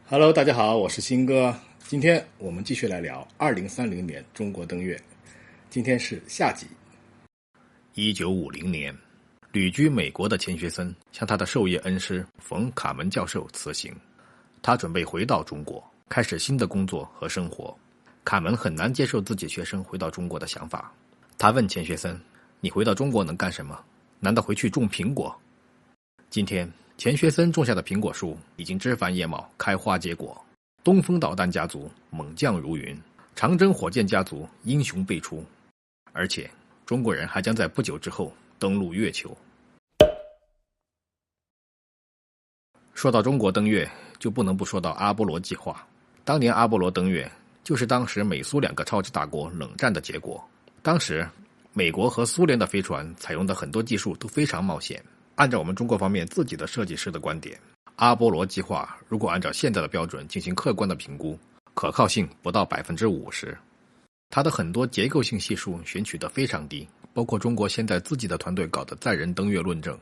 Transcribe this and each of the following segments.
Hello，大家好，我是新哥。今天我们继续来聊2030年中国登月。今天是下集。1950年，旅居美国的钱学森向他的授业恩师冯·卡门教授辞行，他准备回到中国，开始新的工作和生活。卡门很难接受自己学生回到中国的想法，他问钱学森：“你回到中国能干什么？难道回去种苹果？”今天，钱学森种下的苹果树已经枝繁叶茂，开花结果。东风导弹家族猛将如云，长征火箭家族英雄辈出，而且中国人还将在不久之后登陆月球。说到中国登月，就不能不说到阿波罗计划。当年阿波罗登月，就是当时美苏两个超级大国冷战的结果。当时美国和苏联的飞船采用的很多技术都非常冒险。按照我们中国方面自己的设计师的观点，阿波罗计划如果按照现在的标准进行客观的评估，可靠性不到 50%。 它的很多结构性系数选取得非常低，包括中国现在自己的团队搞的载人登月论证，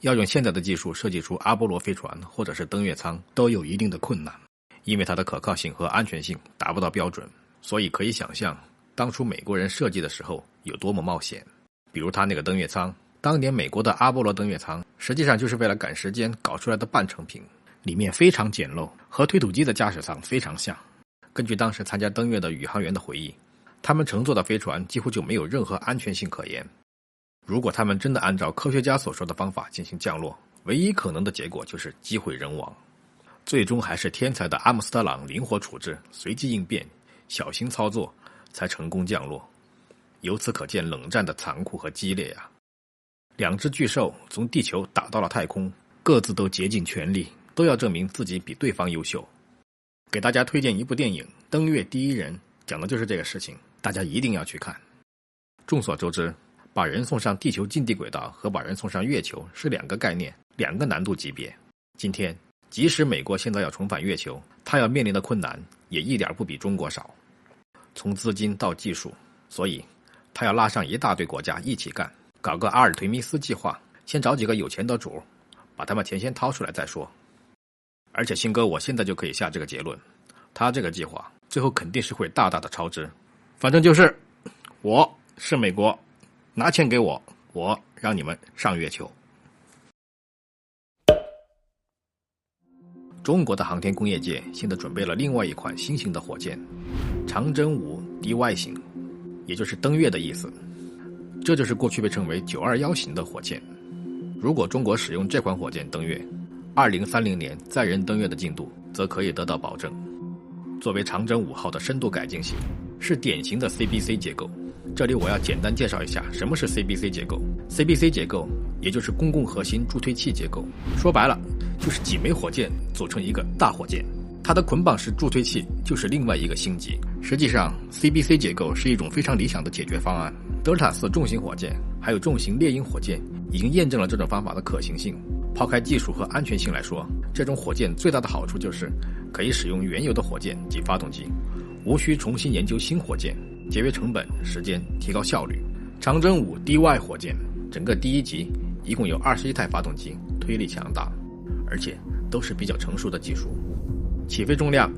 要用现在的技术设计出阿波罗飞船或者是登月舱都有一定的困难，因为它的可靠性和安全性达不到标准。所以可以想象当初美国人设计的时候有多么冒险。比如他那个登月舱，当年美国的阿波罗登月舱实际上就是为了赶时间搞出来的半成品，里面非常简陋，和推土机的驾驶舱非常像。根据当时参加登月的宇航员的回忆，他们乘坐的飞船几乎就没有任何安全性可言。如果他们真的按照科学家所说的方法进行降落，唯一可能的结果就是机毁人亡。最终还是天才的阿姆斯特朗灵活处置，随机应变，小心操作，才成功降落。由此可见冷战的残酷和激烈呀。两只巨兽从地球打到了太空，各自都竭尽全力，都要证明自己比对方优秀。给大家推荐一部电影《登月第一人》，讲的就是这个事情，大家一定要去看。众所周知，把人送上地球近地轨道和把人送上月球是两个概念，两个难度级别。今天即使美国现在要重返月球，它要面临的困难也一点不比中国少，从资金到技术，所以它要拉上一大堆国家一起干，搞个阿尔忒弥斯计划，先找几个有钱的主，把他们钱先掏出来再说。而且新哥我现在就可以下这个结论，他这个计划最后肯定是会大大的超支。反正就是我是美国，拿钱给我，我让你们上月球。中国的航天工业界现在准备了另外一款新型的火箭，长征5 DY 型，也就是登月的意思。这就是过去被称为921型的火箭。如果中国使用这款火箭登月，2030年载人登月的进度则可以得到保证。作为长征5号的深度改进型，是典型的 CBC 结构。这里我要简单介绍一下什么是 CBC 结构。CBC 结构也就是公共核心助推器结构，说白了就是几枚火箭组成一个大火箭，它的捆绑式助推器就是另外一个星级。实际上 CBC 结构是一种非常理想的解决方案。德尔塔4重型火箭还有重型猎鹰火箭已经验证了这种方法的可行性。抛开技术和安全性来说，这种火箭最大的好处就是可以使用原有的火箭及发动机，无需重新研究新火箭，节约成本、时间，提高效率。长征5 DY 火箭整个第一级一共有21台发动机，推力强大，而且都是比较成熟的技术。起飞重量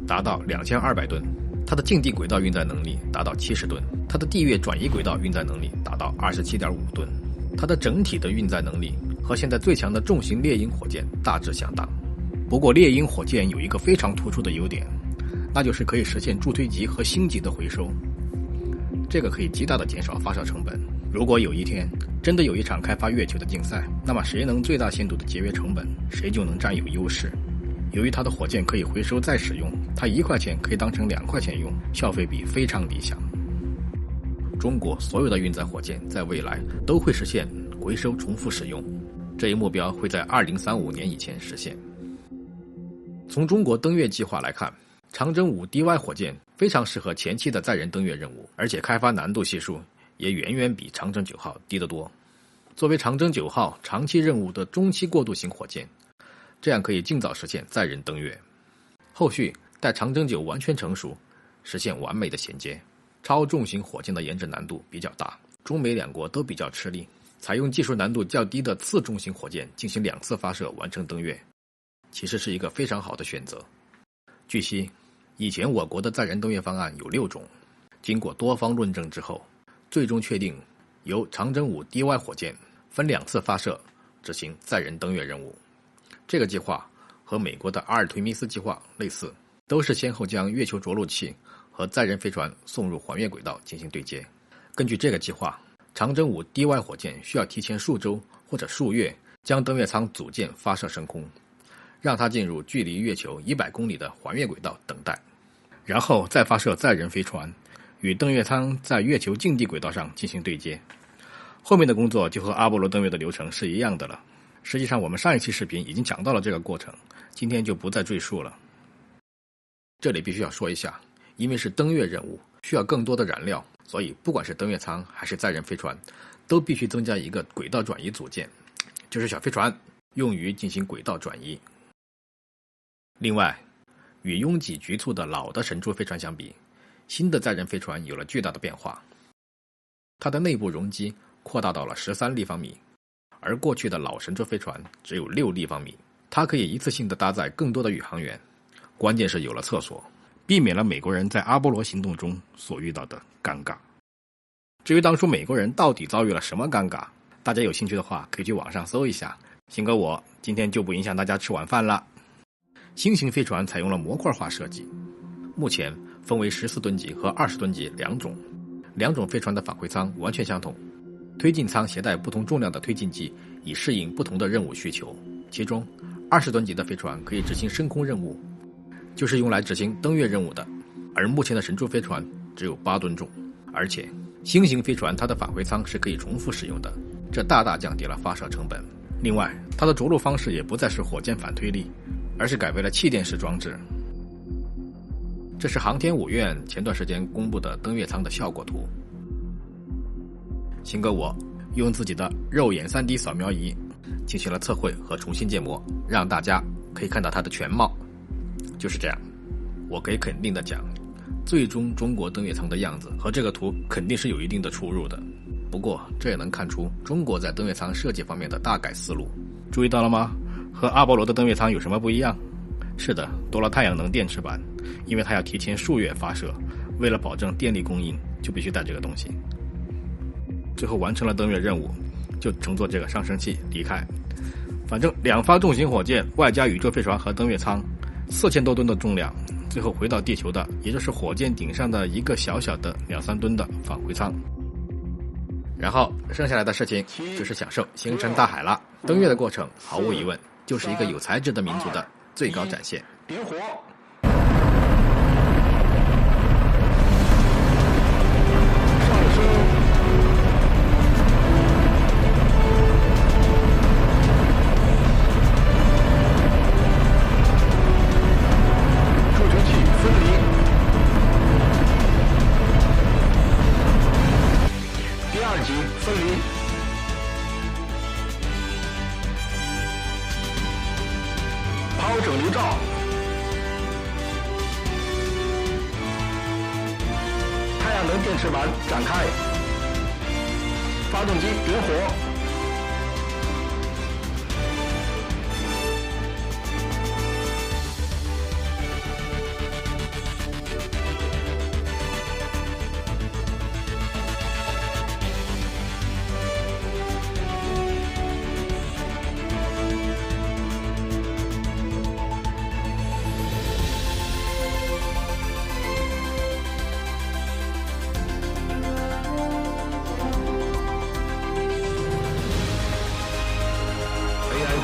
达到2200吨，它的近地轨道运载能力达到70吨，它的地月转移轨道运载能力达到27.5吨，它的整体的运载能力和现在最强的重型猎鹰火箭大致相当。不过猎鹰火箭有一个非常突出的优点，那就是可以实现助推级和星级的回收，这个可以极大的减少发射成本。如果有一天真的有一场开发月球的竞赛，那么谁能最大限度的节约成本，谁就能占有优势。由于它的火箭可以回收再使用，它1块钱可以当成2块钱用，消费比非常理想。中国所有的运载火箭在未来都会实现回收重复使用，这一目标会在2035年以前实现。从中国登月计划来看，长征5 DY 火箭非常适合前期的载人登月任务，而且开发难度系数也远远比长征9号低得多。作为长征9号长期任务的中期过渡型火箭，这样可以尽早实现载人登月。后续待长征9完全成熟，实现完美的衔接。超重型火箭的研制难度比较大，中美两国都比较吃力，采用技术难度较低的次重型火箭进行2次发射完成登月，其实是一个非常好的选择。据悉，以前我国的载人登月方案有6种，经过多方论证之后，最终确定由长征5 DY 火箭分2次发射执行载人登月任务。这个计划和美国的阿尔忒弥斯计划类似，都是先后将月球着陆器和载人飞船送入环月轨道进行对接。根据这个计划，长征5 DY 火箭需要提前数周或者数月将登月舱组件发射升空，让它进入距离月球100公里的环月轨道等待，然后再发射载人飞船与登月舱在月球近地轨道上进行对接。后面的工作就和阿波罗登月的流程是一样的了。实际上我们上一期视频已经讲到了这个过程，今天就不再赘述了。这里必须要说一下，因为是登月任务，需要更多的燃料，所以不管是登月舱还是载人飞船，都必须增加一个轨道转移组件，就是小飞船，用于进行轨道转移。另外，与拥挤局促的老的神舟飞船相比，新的载人飞船有了巨大的变化。它的内部容积扩大到了13立方米，而过去的老神舟飞船只有6立方米。它可以一次性的搭载更多的宇航员，关键是有了厕所，避免了美国人在阿波罗行动中所遇到的尴尬。至于当初美国人到底遭遇了什么尴尬，大家有兴趣的话可以去网上搜一下。鑫哥我今天就不影响大家吃晚饭了。新型飞船采用了模块化设计，目前分为14吨级和20吨级2种，两种飞船的返回舱完全相同，推进舱携带不同重量的推进剂，以适应不同的任务需求。其中20吨级的飞船可以执行升空任务，就是用来执行登月任务的，而目前的神舟飞船只有8吨重。而且新型飞船它的返回舱是可以重复使用的，这大大降低了发射成本。另外，它的着陆方式也不再是火箭反推力，而是改为了气垫式装置。这是航天5院前段时间公布的登月舱的效果图。鑫哥我用自己的肉眼 3D 扫描仪进行了测绘和重新建模，让大家可以看到它的全貌。就是这样，我可以肯定的讲，最终中国登月舱的样子和这个图肯定是有一定的出入的。不过这也能看出中国在登月舱设计方面的大改思路。注意到了吗？和阿波罗的登月舱有什么不一样？是的，多了太阳能电池板，因为它要提前数月发射，为了保证电力供应，就必须带这个东西。最后完成了登月任务，就乘坐这个上升器离开。反正2发重型火箭外加宇宙飞船和登月舱，4000多吨的重量，最后回到地球的也就是火箭顶上的一个小小的2-3吨的返回舱。然后剩下来的事情就是享受星辰大海了。登月的过程毫无疑问就是一个有才智的民族的最高展现。点火！上升！助推器分离。第2级分离。抛整流罩。太阳能电池板展开。发动机点火。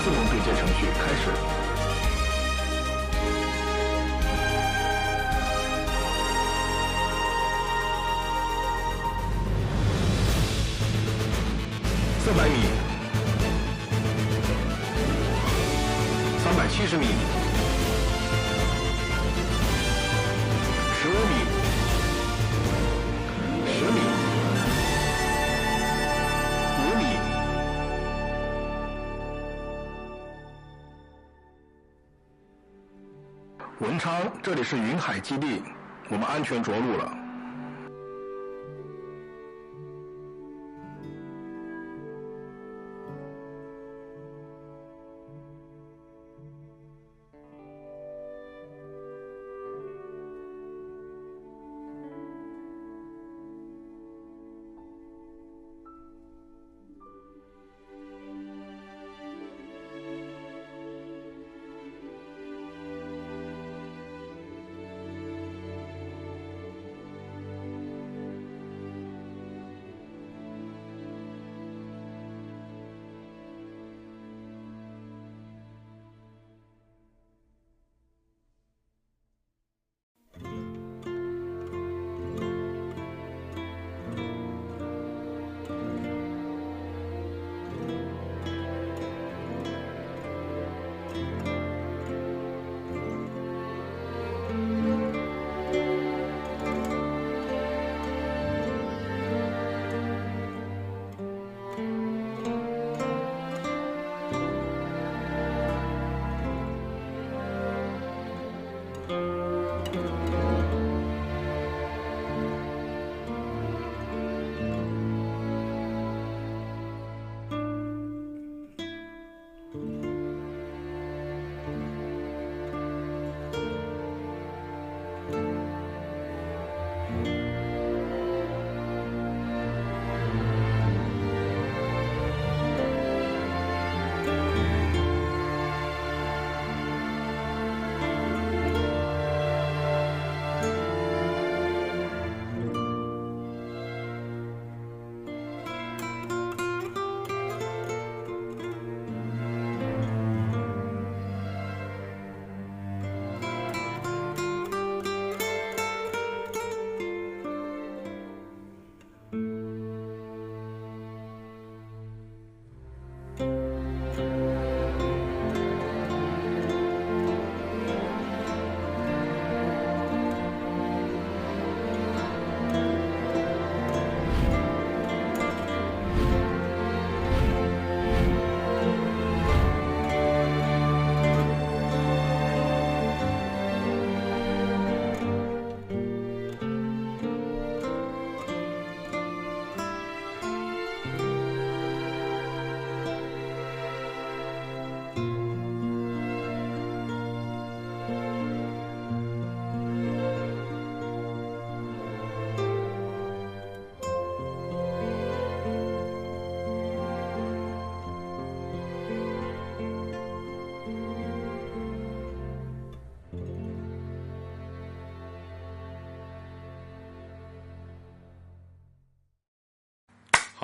自动对接程序开始。400米，370米，15米，10米，5米。文昌，这里是云海基地，我们安全着陆了。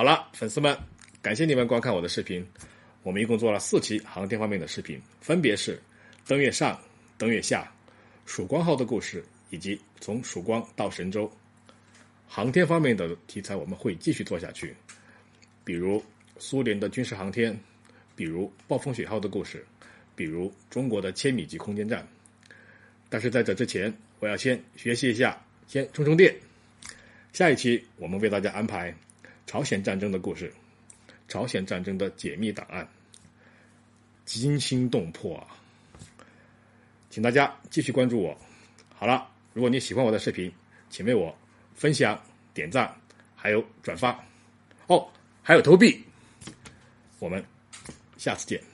好了，粉丝们，感谢你们观看我的视频。我们一共做了4期航天方面的视频，分别是登月上、登月下、曙光号的故事，以及从曙光到神舟。航天方面的题材我们会继续做下去，比如苏联的军事航天，比如暴风雪号的故事，比如中国的千米级空间站。但是在这之前，我要先学习一下，先充充电。下一期我们为大家安排朝鲜战争的故事，朝鲜战争的解密档案，惊心动魄啊！请大家继续关注我。好了，如果你喜欢我的视频，请为我分享、点赞，还有转发。哦，还有投币。我们下次见。